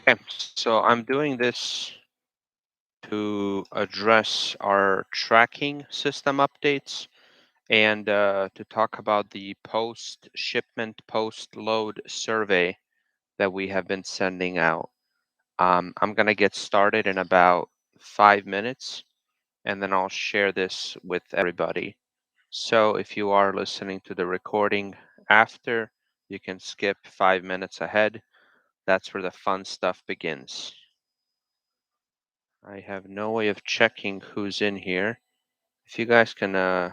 Okay, so I'm doing this to address our tracking system updates and to talk about the post shipment, post load survey that we have been sending out. I'm going to get started in about 5 minutes and then I'll share this with everybody. So if you are listening to the recording after, you can skip 5 minutes ahead. That's where the fun stuff begins. I have no way of checking who's in here. If you guys can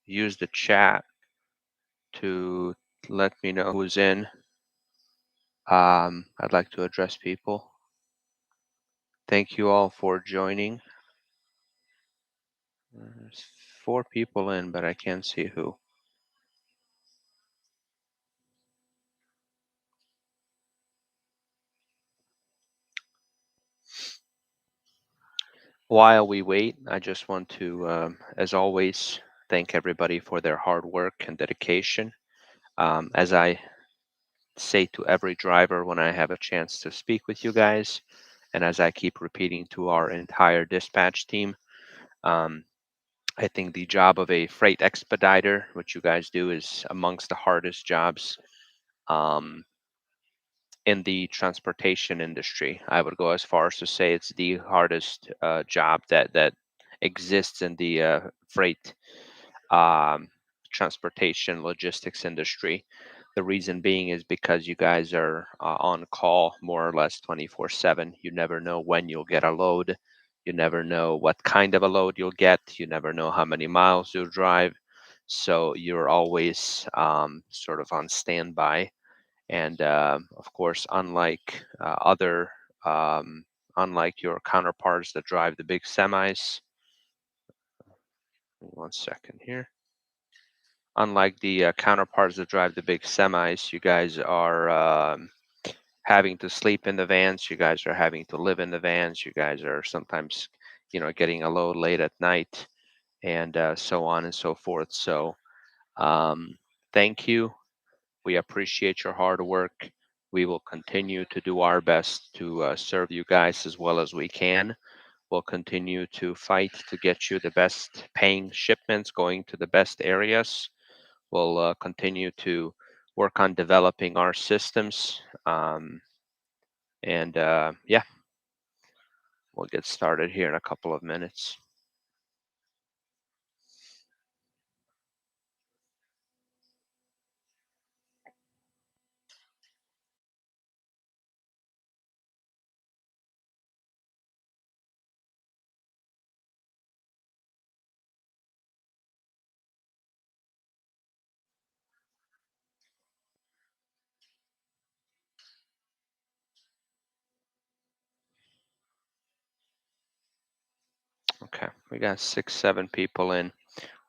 use the chat to let me know who's in, I'd like to address people. Thank you all for joining. There's 4 people in, but I can't see who. While we wait, I just want to, as always, thank everybody for their hard work and dedication. As I say to every driver when I have a chance to speak with you guys, and as I keep repeating to our entire dispatch team, um, I think the job of a freight expediter, which you guys do, is amongst the hardest jobs um, in the transportation industry. I would go as far as to say it's the hardest job that exists in the freight um, transportation logistics industry. The reason being is because you guys are on call more or less 24/7. You never know when you'll get a load. You never know what kind of a load you'll get. You never know how many miles you'll drive. So you're always sort of on standby. And of course, unlike your counterparts that drive the big semis, 1 second here. Unlike the counterparts that drive the big semis, you guys are having to sleep in the vans. You guys are having to live in the vans. You guys are sometimes, getting a load late at night, and so on and so forth. So, um, thank you. We appreciate your hard work. We will continue to do our best to serve you guys as well as we can. We'll continue to fight to get you the best paying shipments going to the best areas. We'll continue to work on developing our systems. And yeah, we'll get started here in a couple of minutes. Okay, we got 6, 7 people in.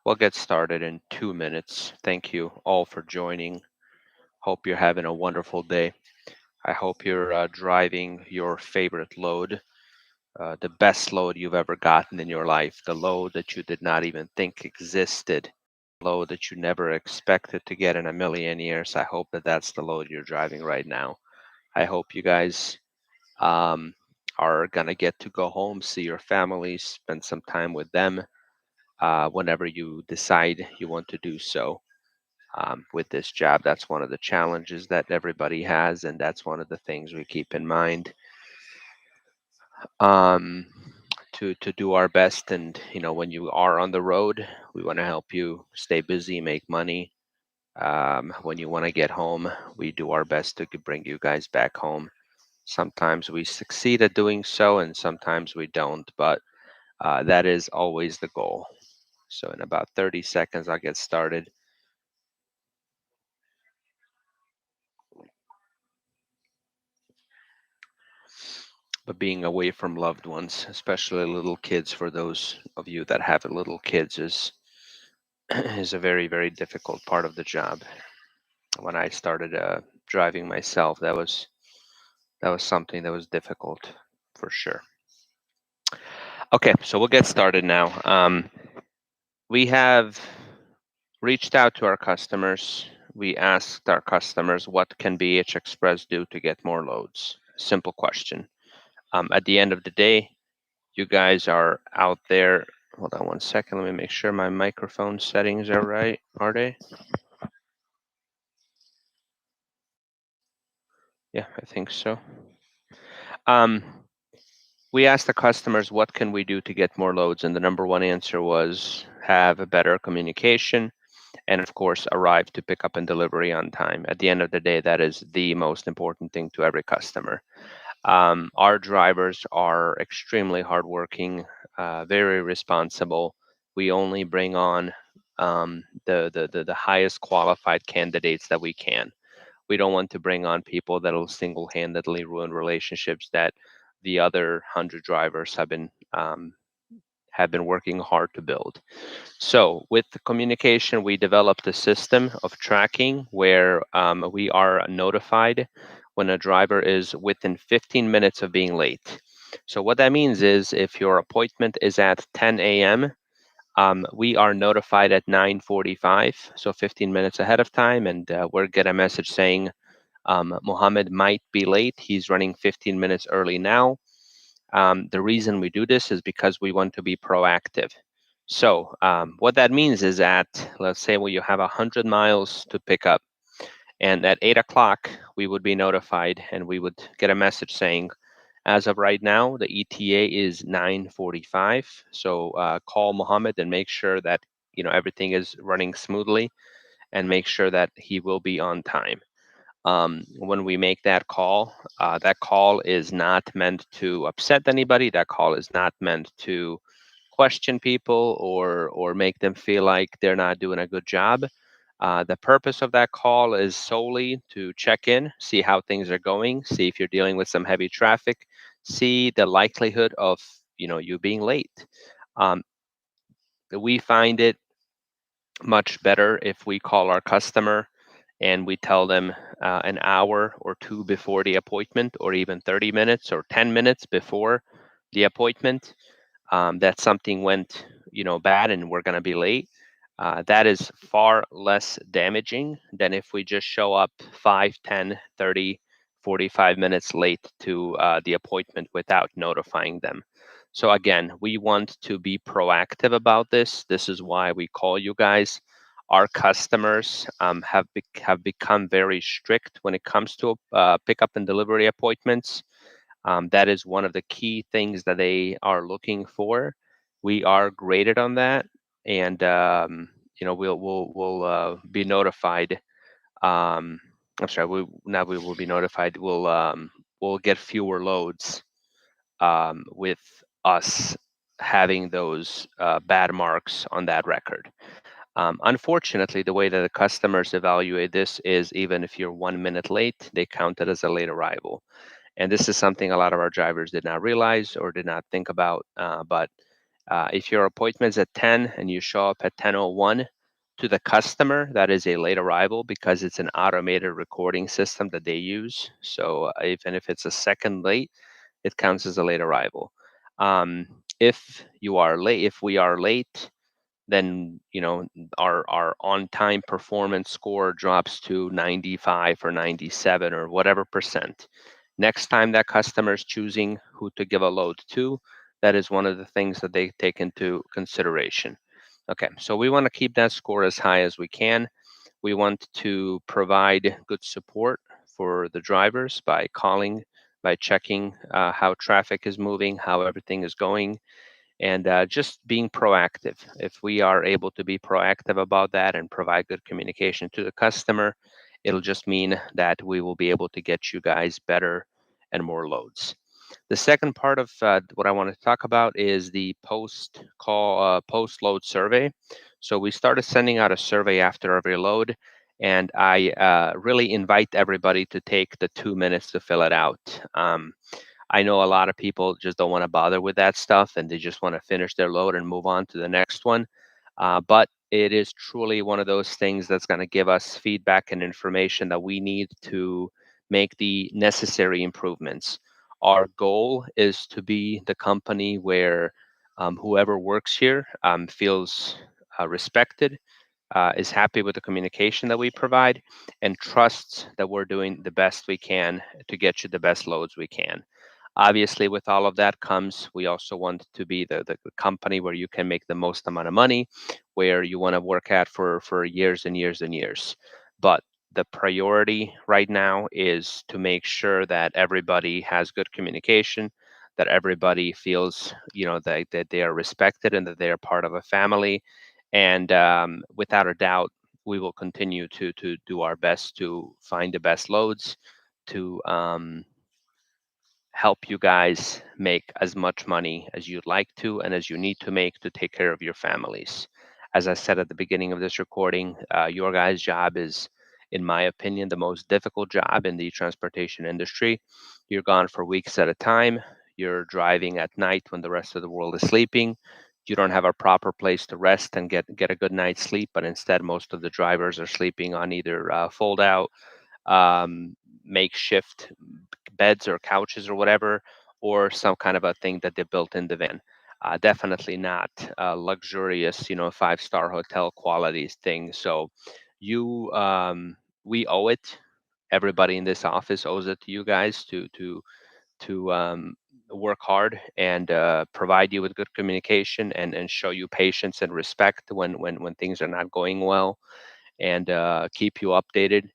We'll get started in 2 minutes. Thank you all for joining. Hope you're having a wonderful day. I hope you're driving your favorite load, the best load you've ever gotten in your life, the load that you did not even think existed, load that you never expected to get in a million years. I hope that that's the load you're driving right now. I hope you guys um, are going to get to go home, see your families, spend some time with them whenever you decide you want to do so. With this job, that's one of the challenges that everybody has, and that's one of the things we keep in mind um, to do our best. And when you are on the road, we want to help you stay busy, make money. When you want to get home, we do our best to bring you guys back home. Sometimes we succeed at doing so, and sometimes we don't, but that is always the goal. So in about 30 seconds, I'll get started. But being away from loved ones, especially little kids, for those of you that have little kids, is is a very, very difficult part of the job. When I started driving myself, that was something that was difficult for sure. Okay, so we'll get started now. We have reached out to our customers. We asked our customers, what can BH Express do to get more loads? Simple question. At the end of the day, you guys are out there. Hold on one second. Let me make sure my microphone settings are right. Are they? Yeah, I think so. Um, we asked the customers, what can we do to get more loads? And the number one answer was have a better communication and, of course, arrive to pick up and delivery on time. At the end of the day, that is the most important thing to every customer. Our drivers are extremely hardworking, very responsible. We only bring on the highest qualified candidates that we can. We don't want to bring on people that will single-handedly ruin relationships that the other 100 drivers have been working hard to build. So with the communication, we developed a system of tracking where we are notified when a driver is within 15 minutes of being late. So what that means is if your appointment is at 10 a.m., we are notified at 9:45, so 15 minutes ahead of time, and we'll get a message saying Mohammed might be late. He's running 15 minutes early now. The reason we do this is because we want to be proactive. So what that means is that, let's say, you have 100 miles to pick up, and at 8 o'clock, we would be notified and we would get a message saying, as of right now, the ETA is 9:45. So call Mohammed and make sure that everything is running smoothly and make sure that he will be on time. When we make that call is not meant to upset anybody. That call is not meant to question people or make them feel like they're not doing a good job. The purpose of that call is solely to check in, see how things are going, see if you're dealing with some heavy traffic, see the likelihood of you being late. Um, we find it much better if we call our customer and we tell them an hour or two before the appointment, or even 30 minutes or 10 minutes before the appointment, that something went bad and we're going to be late. That is far less damaging than if we just show up 5, 10, 30, 45 minutes late to the appointment without notifying them. So again, we want to be proactive about this. This is why we call you guys. Our customers have become very strict when it comes to pickup and delivery appointments. That is one of the key things that they are looking for. We are graded on that, and we'll be notified. I'm sorry, we will be notified. We'll get fewer loads with us having those bad marks on that record. Unfortunately, the way that the customers evaluate this is even if you're 1 minute late, they count it as a late arrival. And this is something a lot of our drivers did not realize or did not think about. But if your appointment's at 10 and you show up at 10:01, to the customer, that is a late arrival because it's an automated recording system that they use. So even if it's a second late, it counts as a late arrival. If we are late, then our on-time performance score drops to 95 or 97 or whatever percent. Next time that customer is choosing who to give a load to, that is one of the things that they take into consideration. Okay, so we want to keep that score as high as we can. We want to provide good support for the drivers by calling, by checking how traffic is moving, how everything is going, and just being proactive. If we are able to be proactive about that and provide good communication to the customer, it'll just mean that we will be able to get you guys better and more loads. The second part of what I want to talk about is the post-load survey. So we started sending out a survey after every load, and I really invite everybody to take the 2 minutes to fill it out. I know a lot of people just don't want to bother with that stuff and they just want to finish their load and move on to the next one. But it is truly one of those things that's going to give us feedback and information that we need to make the necessary improvements. Our goal is to be the company where whoever works here feels respected, is happy with the communication that we provide, and trusts that we're doing the best we can to get you the best loads we can. Obviously, with all of that comes, we also want to be the company where you can make the most amount of money, where you want to work at for years and years and years. But the priority right now is to make sure that everybody has good communication, that everybody feels, that they are respected and that they are part of a family. And without a doubt, we will continue to do our best to find the best loads, to help you guys make as much money as you'd like to and as you need to make to take care of your families. As I said at the beginning of this recording, your guys' job is, in my opinion, the most difficult job in the transportation industry. You're gone for weeks at a time. You're driving at night when the rest of the world is sleeping. You don't have a proper place to rest and get a good night's sleep, but instead, most of the drivers are sleeping on either fold out, um, makeshift beds or couches or whatever, or some kind of a thing that they built in the van. Definitely not luxurious, 5-star hotel quality thing. So we owe it. Everybody in this office owes it to you guys to work hard and provide you with good communication and show you patience and respect when things are not going well, and keep you updated.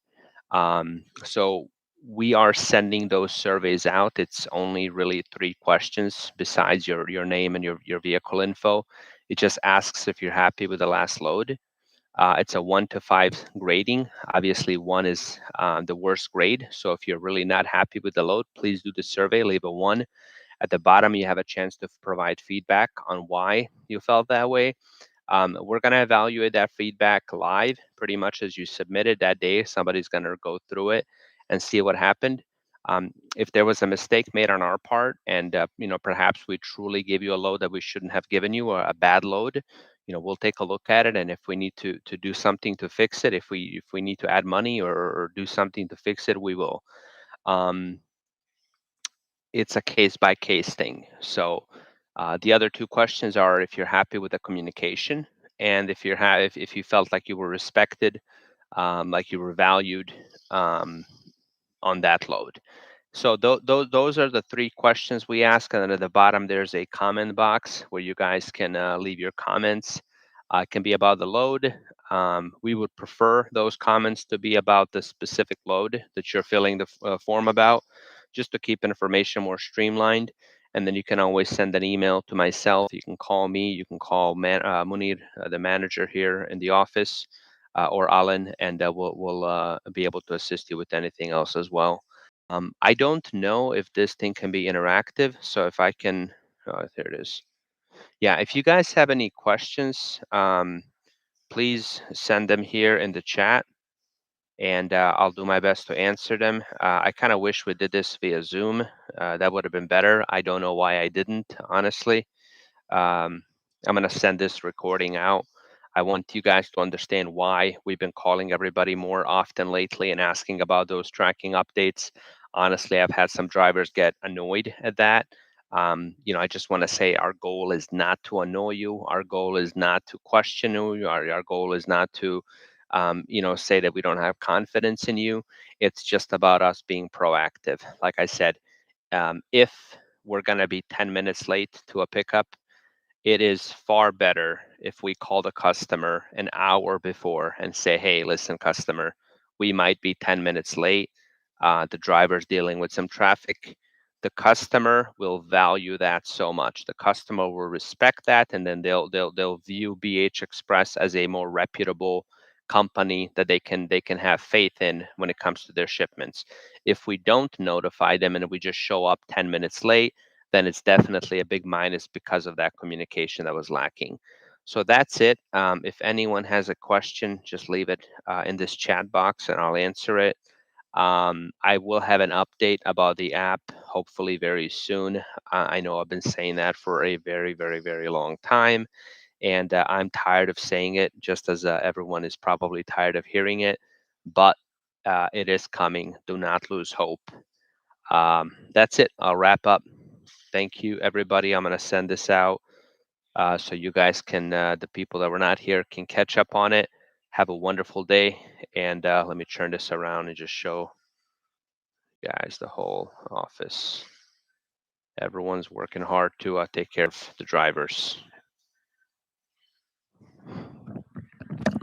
So we are sending those surveys out. It's only really 3 questions besides your name and your vehicle info. It just asks if you're happy with the last load. It's a 1 to 5 grading. Obviously, 1 is the worst grade. So if you're really not happy with the load, please do the survey, leave a 1. At the bottom, you have a chance to provide feedback on why you felt that way. We're going to evaluate that feedback live pretty much as you submitted that day. Somebody's going to go through it and see what happened. If there was a mistake made on our part, and perhaps we truly gave you a load that we shouldn't have given you, or a bad load, we'll take a look at it. And if we need to do something to fix it, if we need to add money or do something to fix it, we will. Um, it's a case by case thing. So the other 2 questions are if you're happy with the communication, and if you felt like you were respected, like you were valued on that load. So those are the 3 questions we ask, and then at the bottom there's a comment box where you guys can leave your comments. It can be about the load. We would prefer those comments to be about the specific load that you're filling the form about, just to keep information more streamlined. And then you can always send an email to myself. You can call me. You can call Munir, the manager here in the office, or Alan, and we'll be able to assist you with anything else as well. I don't know if this thing can be interactive, so if I can, there it is. Yeah, if you guys have any questions, please send them here in the chat, and I'll do my best to answer them. I kind of wish we did this via Zoom. That would have been better. I don't know why I didn't, honestly. Um, I'm going to send this recording out. I want you guys to understand why we've been calling everybody more often lately and asking about those tracking updates. Honestly, I've had some drivers get annoyed at that. I just want to say our goal is not to annoy you. Our goal is not to question you. Our goal is not to, say that we don't have confidence in you. It's just about us being proactive. Like I said, if we're going to be 10 minutes late to a pickup, it is far better if we call the customer an hour before and say, hey, listen, customer, we might be 10 minutes late. The driver's dealing with some traffic. The customer will value that so much. The customer will respect that, and then they'll view BH Express as a more reputable company that they can have faith in when it comes to their shipments. If we don't notify them and we just show up 10 minutes late, then it's definitely a big minus because of that communication that was lacking. So that's it. If anyone has a question, just leave it in this chat box and I'll answer it. I will have an update about the app hopefully very soon. I know I've been saying that for a very, very, very long time, and I'm tired of saying it, just as everyone is probably tired of hearing it. But it is coming. Do not lose hope. That's it. I'll wrap up. Thank you, everybody. I'm going to send this out so you guys can, the people that were not here, can catch up on it. Have a wonderful day. And let me turn this around and just show you guys the whole office. Everyone's working hard to take care of the drivers